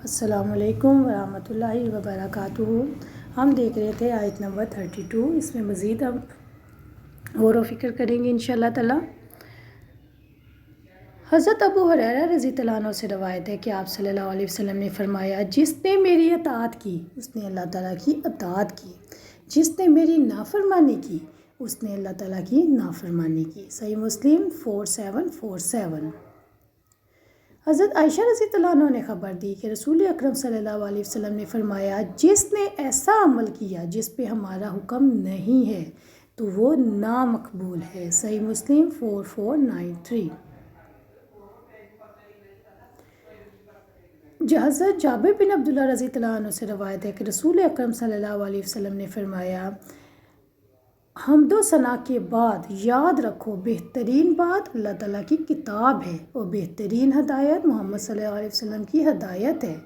السلام علیکم ورحمۃ اللہ وبرکاتہ۔ ہم دیکھ رہے تھے آیت نمبر 32۔ اس میں مزید اب غور و فکر کریں گے انشاءاللہ تعالی۔ حضرت ابو ہریرہ رضی اللہ عنہ سے روایت ہے کہ آپ صلی اللہ علیہ وسلم نے فرمایا، جس نے میری اطاعت کی اس نے اللہ تعالیٰ کی اطاعت کی، جس نے میری نافرمانی کی اس نے اللہ تعالیٰ کی نافرمانی کی۔ صحیح مسلم 4747۔ حضرت عائشہ رضی اللہ عنہ نے خبر دی کہ رسول اکرم صلی اللہ علیہ وسلم نے فرمایا، جس نے ایسا عمل کیا جس پہ ہمارا حکم نہیں ہے تو وہ نامقبول ہے۔ صحیح مسلم 4493۔ حضرت جابر بن عبداللہ رضی اللہ عنہ سے روایت ہے کہ رسول اکرم صلی اللہ علیہ وسلم نے فرمایا، حمد و ثنا کے بعد یاد رکھو بہترین بات اللہ تعالیٰ کی کتاب ہے اور بہترین ہدایت محمد صلی اللہ علیہ وسلم کی ہدایت ہے۔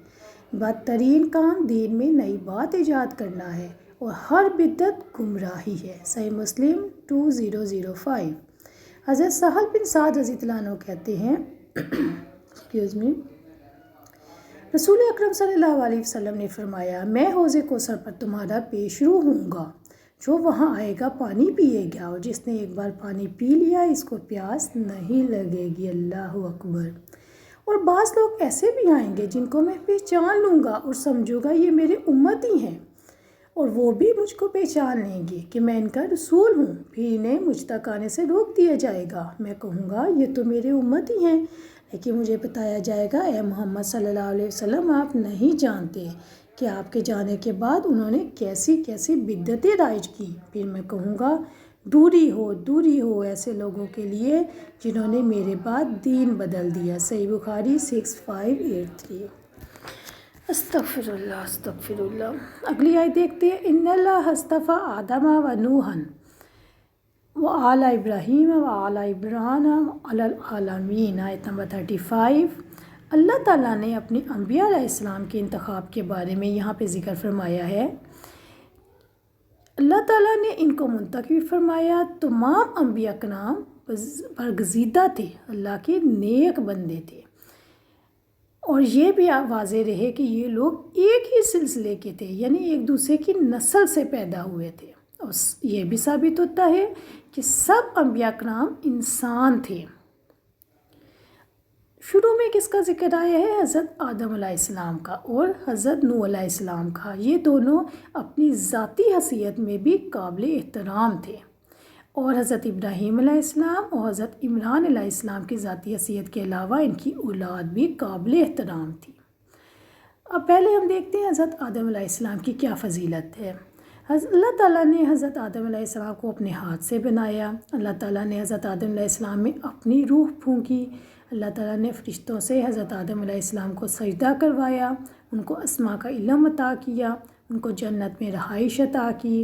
بدترین کام دین میں نئی بات ایجاد کرنا ہے اور ہر بدعت گمراہی ہے۔ صحیح مسلم 2005۔ حضرت سہل بن سعد رضی اللہ عنہ کہتے ہیں رسول اکرم صلی اللہ علیہ وسلم نے فرمایا، میں حوض کوثر پر تمہارا پیش رو ہوں گا، جو وہاں آئے گا پانی پیے گا، اور جس نے ایک بار پانی پی لیا اس کو پیاس نہیں لگے گی۔ اللہ اکبر۔ اور بعض لوگ ایسے بھی آئیں گے جن کو میں پہچان لوں گا اور سمجھوں گا یہ میرے امتی ہیں، اور وہ بھی مجھ کو پہچان لیں گے کہ میں ان کا رسول ہوں، پھر انہیں مجھ تک آنے سے روک دیا جائے گا۔ میں کہوں گا یہ تو میرے امتی ہیں، لیکن مجھے بتایا جائے گا، اے محمد صلی اللہ علیہ وسلم، آپ نہیں جانتے کہ آپ کے جانے کے بعد انہوں نے کیسی کیسی بدعتیں رائج کی۔ پھر میں کہوں گا دوری ہو ایسے لوگوں کے لیے جنہوں نے میرے بعد دین بدل دیا۔ صحیح بخاری 6583۔ استغفر اللہ۔ اگلی آیت دیکھتے ہیں، ان اللہ اصطفیٰ آدم و نوحا وآل ابراہیم وآل عمران علی العالمین۔ آیت نمبر 35۔ اللہ تعالیٰ نے اپنے انبیاء علیہ السلام کے انتخاب کے بارے میں یہاں پہ ذکر فرمایا ہے۔ اللہ تعالیٰ نے ان کو منتخب فرمایا، تمام انبیاء کرام برگزیدہ تھے، اللہ کے نیک بندے تھے، اور یہ بھی واضح رہے کہ یہ لوگ ایک ہی سلسلے کے تھے، یعنی ایک دوسرے کی نسل سے پیدا ہوئے تھے۔ اور یہ بھی ثابت ہوتا ہے کہ سب انبیاء کرام انسان تھے۔ شروع میں کس کا ذکر آیا ہے؟ حضرت آدم علیہ السلام کا اور حضرت نوح علیہ السلام کا۔ یہ دونوں اپنی ذاتی حیثیت میں بھی قابل احترام تھے، اور حضرت ابراہیم علیہ السلام اور حضرت عمران علیہ السلام کی ذاتی حیثیت کے علاوہ ان کی اولاد بھی قابل احترام تھی۔ اب پہلے ہم دیکھتے ہیں حضرت آدم علیہ السلام کی کیا فضیلت ہے۔ اللہ تعالیٰ نے حضرت آدم علیہ السلام کو اپنے ہاتھ سے بنایا۔ اللہ تعالیٰ نے حضرت آدم علیہ السلام میں اپنی روح پھونکی۔ اللہ تعالیٰ نے فرشتوں سے حضرت آدم علیہ السلام کو سجدہ کروایا، ان کو اسماء کا علم عطا کیا، ان کو جنت میں رہائش عطا کی۔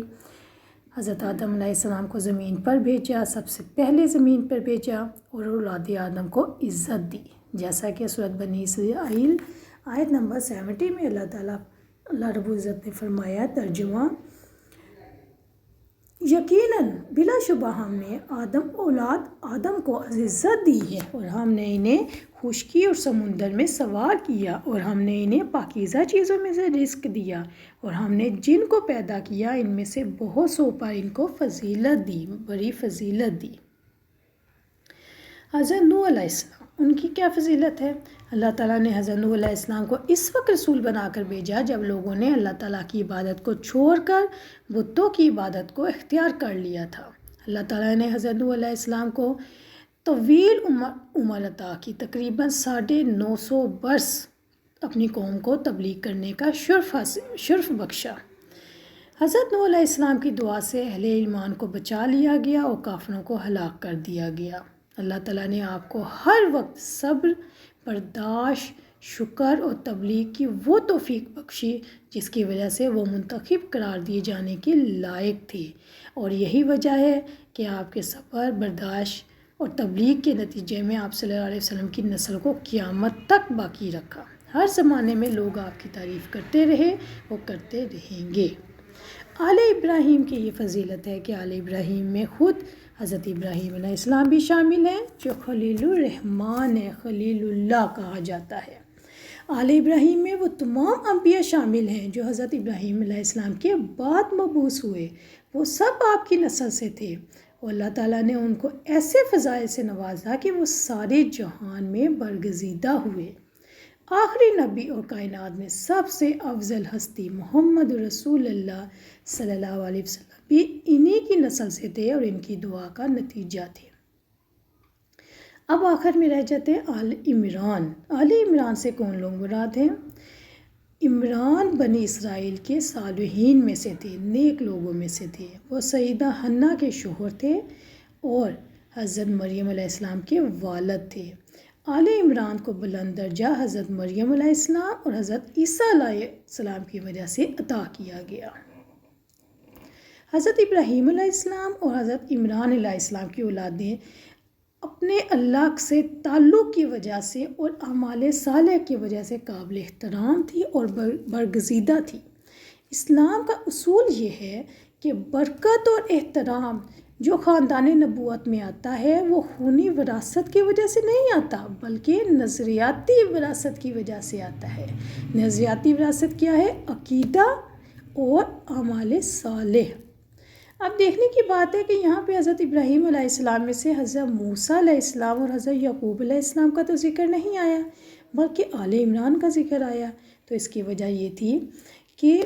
حضرت آدم علیہ السلام کو زمین پر بھیجا، سب سے پہلے زمین پر بھیجا، اور اولاد آدم کو عزت دی، جیسا کہ سورۃ بنی اسرائیل آیت نمبر 70 میں اللہ رب العزت نے فرمایا۔ ترجمہ، یقیناً بلا شبہ ہم نے اولاد آدم کو عزت دی ہے، اور ہم نے انہیں خشکی اور سمندر میں سوار کیا، اور ہم نے انہیں پاکیزہ چیزوں میں سے رزق دیا، اور ہم نے جن کو پیدا کیا ان میں سے بہت سو پر ان کو فضیلت دی، بڑی فضیلت دی۔ حضرت نوح علیہ السلام، ان کی کیا فضیلت ہے؟ اللہ تعالیٰ نے حضرت نوح علیہ السلام کو اس وقت رسول بنا کر بھیجا جب لوگوں نے اللہ تعالیٰ کی عبادت کو چھوڑ کر بتوں کی عبادت کو اختیار کر لیا تھا۔ اللہ تعالیٰ نے حضرت نوح علیہ السلام کو طویل عمر عطا کی، تقریباً 950 برس اپنی قوم کو تبلیغ کرنے کا شرف بخشا۔ حضرت نوح علیہ السلام کی دعا سے اہل ایمان کو بچا لیا گیا اور کافروں کو ہلاک کر دیا گیا۔ اللہ تعالیٰ نے آپ کو ہر وقت صبر، برداشت، شکر اور تبلیغ کی وہ توفیق بخشی جس کی وجہ سے وہ منتخب قرار دیے جانے کے لائق تھے، اور یہی وجہ ہے کہ آپ کے صبر، برداشت اور تبلیغ کے نتیجے میں آپ صلی اللہ علیہ وسلم کی نسل کو قیامت تک باقی رکھا۔ ہر زمانے میں لوگ آپ کی تعریف کرتے رہے اور کرتے رہیں گے۔ آل ابراہیم کی یہ فضیلت ہے کہ آل ابراہیم میں خود حضرت ابراہیم علیہ السلام بھی شامل ہیں، جو خلیل الرحمن ہے، خلیل اللہ کہا جاتا ہے۔ آل ابراہیم میں وہ تمام انبیاء شامل ہیں جو حضرت ابراہیم علیہ السلام کے بعد مبعوث ہوئے، وہ سب آپ کی نسل سے تھے، اور اللہ تعالیٰ نے ان کو ایسے فضائل سے نوازا کہ وہ سارے جہان میں برگزیدہ ہوئے۔ آخری نبی اور کائنات میں سب سے افضل ہستی محمد رسول اللہ صلی اللہ علیہ وسلم بھی انہی کی نسل سے تھے اور ان کی دعا کا نتیجہ تھے۔ اب آخر میں رہ جاتے ہیں آل عمران۔ آل عمران سے کون لوگ مراد ہیں؟ عمران بنی اسرائیل کے صالحین میں سے تھے، نیک لوگوں میں سے تھے۔ وہ سیدہ حنا کے شوہر تھے اور حضرت مریم علیہ السلام کے والد تھے۔ آل عمران کو بلند درجہ حضرت مریم علیہ السلام اور حضرت عیسیٰ علیہ السلام کی وجہ سے عطا کیا گیا۔ حضرت ابراہیم علیہ السلام اور حضرت عمران علیہ السلام کی اولادیں اپنے اللہ سے تعلق کی وجہ سے اور اعمال صالح کی وجہ سے قابل احترام تھی اور برگزیدہ تھی۔ اسلام کا اصول یہ ہے کہ برکت اور احترام جو خاندان نبوت میں آتا ہے وہ خونی وراثت کی وجہ سے نہیں آتا، بلکہ نظریاتی وراثت کی وجہ سے آتا ہے۔ نظریاتی وراثت کیا ہے؟ عقیدہ اور اعمال صالح۔ اب دیکھنے کی بات ہے کہ یہاں پہ حضرت ابراہیم علیہ السلام میں سے حضرت موسیٰ علیہ السلام اور حضرت یعقوب علیہ السلام کا تو ذکر نہیں آیا، بلکہ آل عمران کا ذکر آیا۔ تو اس کی وجہ یہ تھی کہ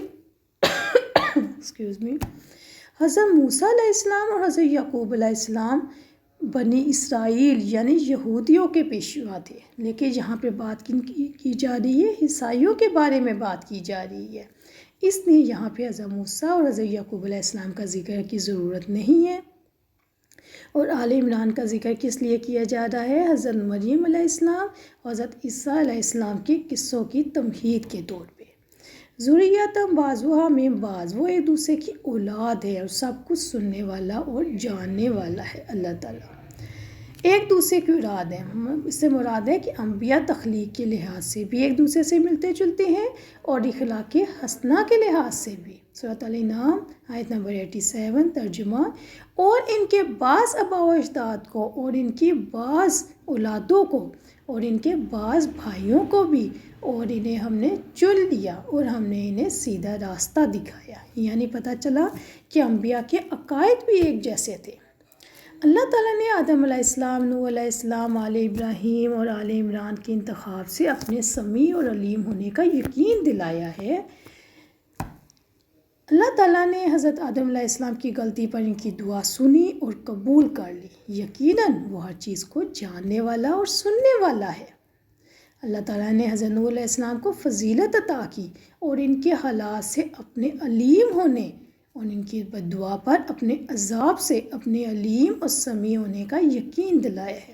حضرت موسیٰ علیہ السلام اور حضرت یعقوب علیہ السلام بنی اسرائیل یعنی یہودیوں کے پیشوا تھے، لیکن یہاں پہ بات کی جا رہی ہے عیسائیوں کے بارے میں بات کی جا رہی ہے، اس لیے یہاں پہ حضرت موسیٰ اور حضرت یعقوب علیہ السلام کا ذکر کی ضرورت نہیں ہے۔ اور آل عمران کا ذکر کس لیے کیا جا رہا ہے؟ حضرت مریم علیہ السلام اور حضرت عیسیٰ علیہ السلام کے قصوں کی تمہید کے طور پہ۔ ذریۃ بعضھا من بعض، وہ ایک دوسرے کی اولاد ہے اور سب کچھ سننے والا اور جاننے والا ہے اللہ تعالیٰ۔ ایک دوسرے کی اولاد ہے، اس سے مراد ہے کہ انبیاء تخلیق کے لحاظ سے بھی ایک دوسرے سے ملتے جلتے ہیں اور اخلاق حسنہ کے لحاظ سے بھی۔ سورۃ الانعام آیت نمبر 87 ترجمہ۔ اور ان کے بعض آباء و اجداد کو اور ان کی بعض اولادوں کو اور ان کے بعض بھائیوں کو بھی، اور انہیں ہم نے چن لیا اور ہم نے انہیں سیدھا راستہ دکھایا، یعنی پتہ چلا کہ انبیاء کے عقائد بھی ایک جیسے تھے۔ اللہ تعالیٰ نے آدم علیہ السلام، نوح علیہ السلام، آل ابراہیم اور آل عمران کے انتخاب سے اپنے سمیع اور علیم ہونے کا یقین دلایا ہے۔ اللہ تعالیٰ نے حضرت آدم علیہ السلام کی غلطی پر ان کی دعا سنی اور قبول کر لی۔ یقیناً وہ ہر چیز کو جاننے والا اور سننے والا ہے۔ اللہ تعالیٰ نے حضرت نوح علیہ السلام کو فضیلت عطا کی اور ان کے حالات سے اپنے علیم ہونے اور ان کی بددعا پر اپنے عذاب سے اپنے علیم اور سمیع ہونے کا یقین دلایا ہے۔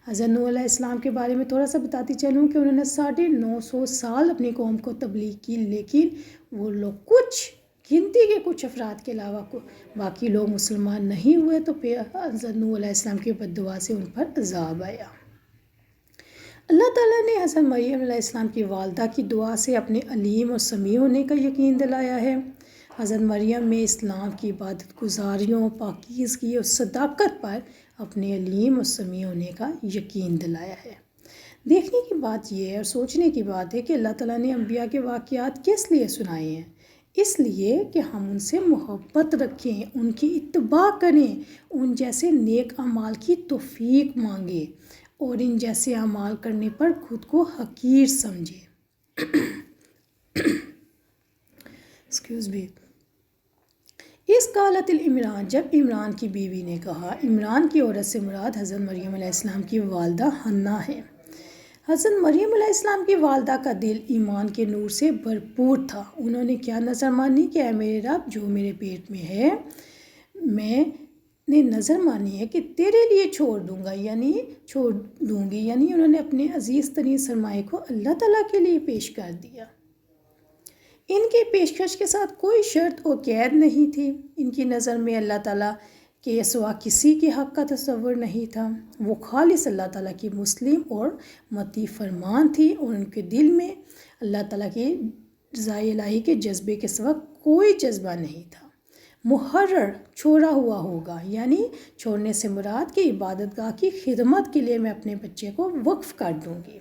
حضرت نوح علیہ السلام کے بارے میں تھوڑا سا بتاتی چلوں کہ انہوں نے 950 سال اپنی قوم کو تبلیغ کی، لیکن وہ لوگ کچھ گنتی کے کچھ افراد کے علاوہ باقی لوگ مسلمان نہیں ہوئے، تو پھر حضرت نوح علیہ السلام کی بددعا سے ان پر عذاب آیا۔ اللہ تعالیٰ نے حضرت مریم علیہ السلام کی والدہ کی دعا سے اپنے علیم اور سمیع ہونے کا یقین دلایا ہے۔ حضرت مریم میں اسلام کی عبادت گزاریوں، پاکیزگی اور صداقت پر اپنے علیم اور سمیع ہونے کا یقین دلایا ہے۔ دیکھنے کی بات یہ ہے اور سوچنے کی بات ہے کہ اللہ تعالیٰ نے انبیاء کے واقعات کس لیے سنائے ہیں؟ اس لیے کہ ہم ان سے محبت رکھیں، ان کی اتباع کریں، ان جیسے نیک اعمال کی توفیق مانگیں اور ان جیسے اعمال کرنے پر خود کو حقیر سمجھیں۔ اس قالت العمران، جب عمران کی بیوی نے کہا، عمران کی عورت سے مراد حضرت مریم علیہ السلام کی والدہ حنا ہے۔ حضرت مریم علیہ السلام کی والدہ کا دل ایمان کے نور سے بھرپور تھا۔ انہوں نے کیا نظر مانی کہ اے میرے رب، جو میرے پیٹ میں ہے میں نے نظر مانی ہے کہ تیرے لیے چھوڑ دوں گی، یعنی انہوں نے اپنے عزیز ترین سرمایہ کو اللہ تعالیٰ کے لیے پیش کر دیا۔ ان کی پیشکش کے ساتھ کوئی شرط و قید نہیں تھی۔ ان کی نظر میں اللہ تعالیٰ کے سوا کسی کے حق کا تصور نہیں تھا۔ وہ خالص اللہ تعالیٰ کی مسلم اور مطیع فرمان تھی اور ان کے دل میں اللہ تعالیٰ کی رضائے الہی کے جذبے کے سوا کوئی جذبہ نہیں تھا۔ محرر، چھوڑا ہوا ہوگا، یعنی چھوڑنے سے مراد کہ عبادت گاہ کی خدمت کے لیے میں اپنے بچے کو وقف کر دوں گی۔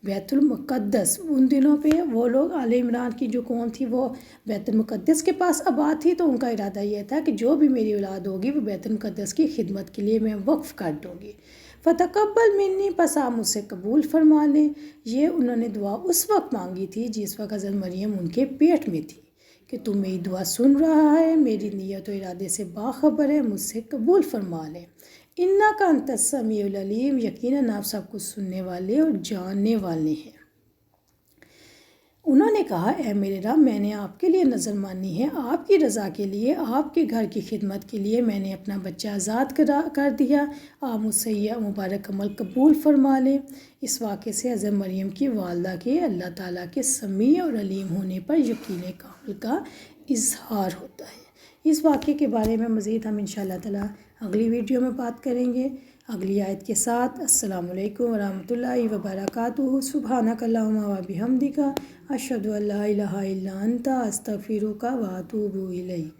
بیت المقدس، ان دنوں پہ وہ لوگ آل عمران کی جو قوم تھی وہ بیت المقدس کے پاس آباد تھی، تو ان کا ارادہ یہ تھا کہ جو بھی میری اولاد ہوگی وہ بیت المقدس کی خدمت کے لیے میں وقف کر دوں گی۔ فتقبل منی، پس آپ مجھ سے قبول فرما لیں۔ یہ انہوں نے دعا اس وقت مانگی تھی جس وقت حضرت مریم ان کے پیٹ میں تھی کہ تم میری دعا سن رہا ہے، میری نیت و ارادے سے باخبر ہے، مجھ سے قبول فرما لیں۔ انک انت السمیع العلیم، یقیناً آپ سب کچھ سننے والے اور جاننے والے ہیں۔ انہوں نے کہا اے میرے رب، میں نے آپ کے لیے نظر مانی ہے، آپ کی رضا کے لیے، آپ کے گھر کی خدمت کے لیے میں نے اپنا بچہ آزاد کر دیا، آپ مجھ سے یہ مبارک عمل قبول فرما لیں۔ اس واقعے سے حضرت مریم کی والدہ کے اللہ تعالیٰ کے سمیع اور علیم ہونے پر یقین کامل کا اظہار ہوتا ہے۔ اس واقعے کے بارے میں مزید ہم انشاءاللہ تعالیٰ اگلی ویڈیو میں بات کریں گے اگلی آیت کے ساتھ۔ السلام علیکم ورحمۃ اللہ وبرکاتہ۔ سبحانک اللہم و بحمدک، اشہد ان لا الہ الا انت، استغفرک و اتوب الیک۔